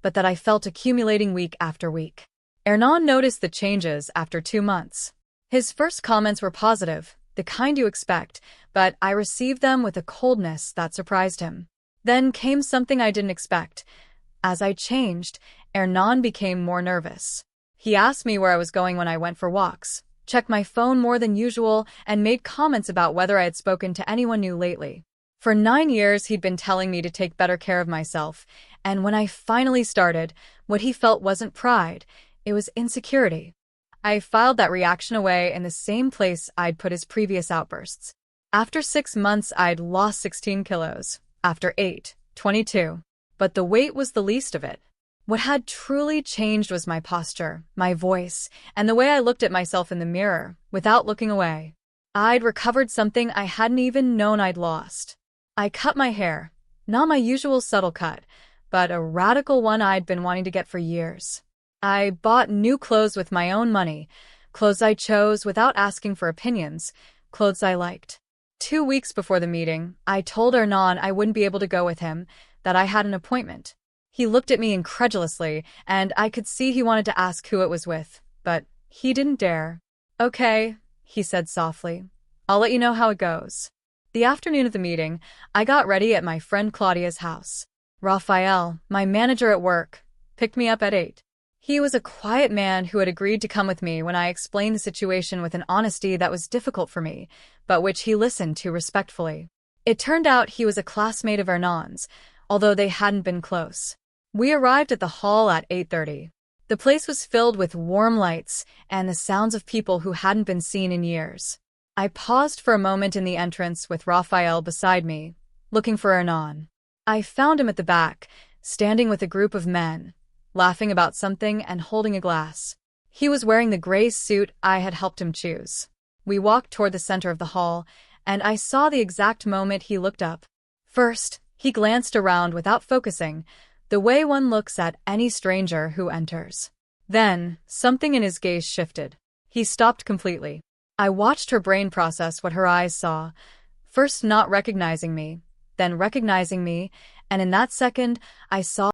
but that I felt accumulating week after week. Hernán noticed the changes after 2 months. His first comments were positive, the kind you expect, but I received them with a coldness that surprised him. Then came something I didn't expect. As I changed, Hernán became more nervous. He asked me where I was going when I went for walks, checked my phone more than usual, and made comments about whether I had spoken to anyone new lately. For 9 years, he'd been telling me to take better care of myself, and when I finally started, what he felt wasn't pride, it was insecurity. I filed that reaction away in the same place I'd put his previous outbursts. After 6 months, I'd lost 16 kilos. After 8, 22. But the weight was the least of it. What had truly changed was my posture, my voice, and the way I looked at myself in the mirror, without looking away. I'd recovered something I hadn't even known I'd lost. I cut my hair, not my usual subtle cut, but a radical one I'd been wanting to get for years. I bought new clothes with my own money, clothes I chose without asking for opinions, clothes I liked. 2 weeks before the meeting, I told Hernán I wouldn't be able to go with him, that I had an appointment. He looked at me incredulously, and I could see he wanted to ask who it was with, but he didn't dare. "Okay," he said softly. "I'll let you know how it goes." The afternoon of the meeting, I got ready at my friend Claudia's house. Rafael, my manager at work, picked me up at 8. He was a quiet man who had agreed to come with me when I explained the situation with an honesty that was difficult for me, but which he listened to respectfully. It turned out he was a classmate of Hernán's, although they hadn't been close. We arrived at the hall at 8:30. The place was filled with warm lights and the sounds of people who hadn't been seen in years. I paused for a moment in the entrance with Rafael beside me, looking for Hernán. I found him at the back, standing with a group of men, laughing about something and holding a glass. He was wearing the gray suit I had helped him choose. We walked toward the center of the hall, and I saw the exact moment he looked up. First, he glanced around without focusing, the way one looks at any stranger who enters. Then, something in his gaze shifted. He stopped completely. I watched her brain process what her eyes saw, first not recognizing me, then recognizing me, and in that second, I saw